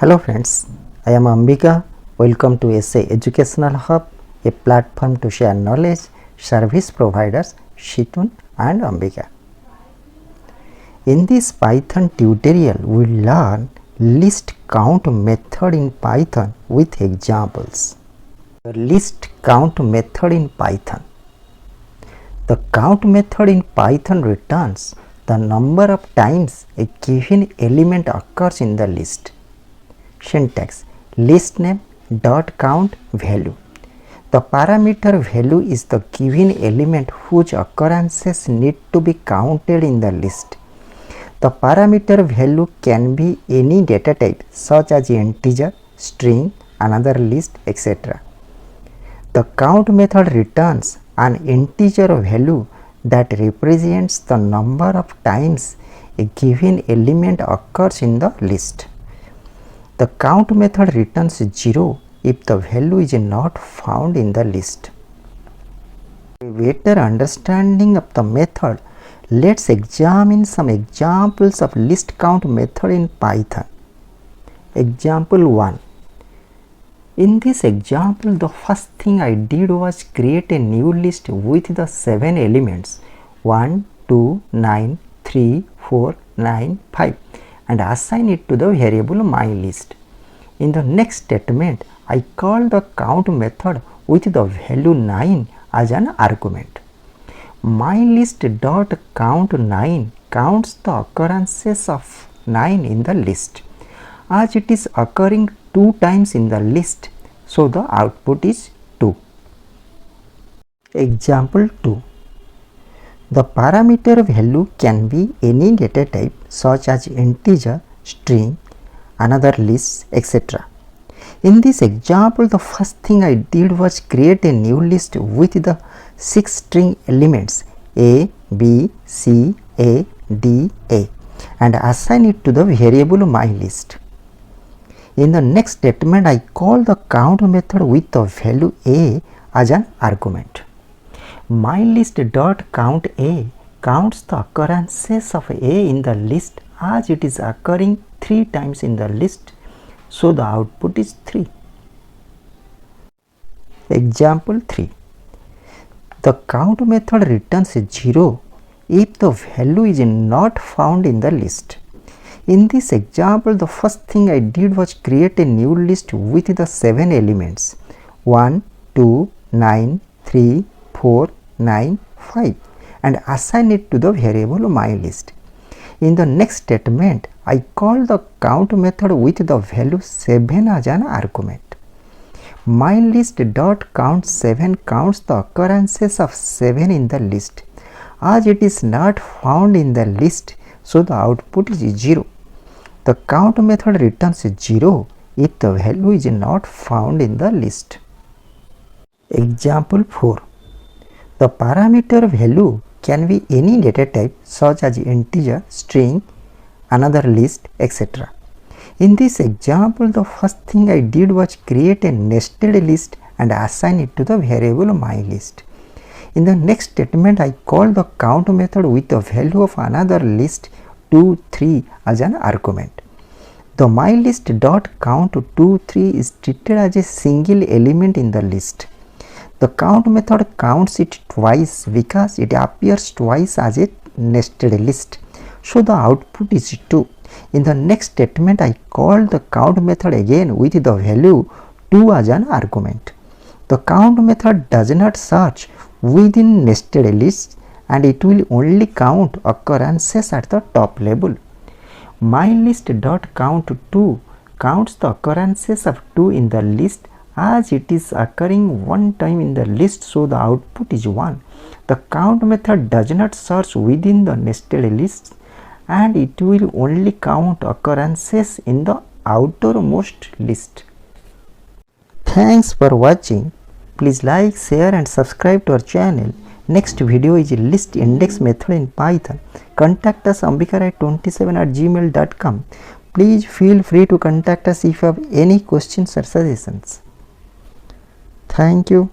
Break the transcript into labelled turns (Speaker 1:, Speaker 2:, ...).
Speaker 1: Hello friends, I am Ambika. Welcome to SA Educational Hub, a platform to share knowledge, service providers Shitun and Ambika. In this Python tutorial, we learn list count method in Python with examples. The list count method in Python. The count method in Python returns the number of times a given element occurs in the list. Syntax: listName.count value. The parameter value is the given element whose occurrences need to be counted in the list. The parameter value can be any data type such as integer, string, another list, etc. The count method returns an integer value that represents the number of times a given element occurs in the list. The count method returns 0 if the value is not found in the list. For a better understanding of the method, let's examine some examples of list count method in Python. Example 1. In this example, the first thing I did was create a new list with the 7 elements 1, 2, 9, 3, 4, 9, 5 and assign it to the variable myList. In the next statement, I call the count method with the value 9 as an argument. myList.count9 counts the occurrences of 9 in the list, as it is occurring 2 times in the list, so the output is 2. Example 2. The parameter value can be any data type such as integer, string, another list, etc. In this example, the first thing I did was create a new list with the 6 string elements A, B, C, A, D, A and assign it to the variable myList. In the next statement, I call the count method with the value A as an argument. myList.countA counts the occurrences of A in the list as it is occurring 3 times in the list, so the output is 3. Example 3. The count method returns 0 if the value is not found in the list. In this example, the first thing I did was create a new list with the 7 elements 1, 2, 9, 3, 4, 9, 5 and assign it to the variable myList. In the next statement, I call the count method with the value 7 as an argument. myList.count7 counts the occurrences of 7 in the list, as it is not found in the list, so the output is 0. The count method returns 0 if the value is not found in the list. Example 4. The parameter value can be any data type such as integer, string, another list, etc. In this example, the first thing I did was create a nested list and assign it to the variable myList. In the next statement, I call the count method with the value of another list 2, 3 as an argument. The myList.count2, 3 is treated as a single element in the list. The count method counts it twice because it appears twice as a nested list, so the output is 2. In the next statement, I call the count method again with the value 2 as an argument. The count method does not search within nested lists and it will only count occurrences at the top level. myList.count2 counts the occurrences of 2 in the list as it is occurring 1 time in the list, so the output is 1. The count method does not search within the nested lists and it will only count occurrences in the outermost list. Thanks for watching. Please like, share and subscribe to our channel. Next video is a list index method in Python. Contact us ambikarai27@gmail.com. Please feel free to contact us if you have any questions or suggestions. Thank you.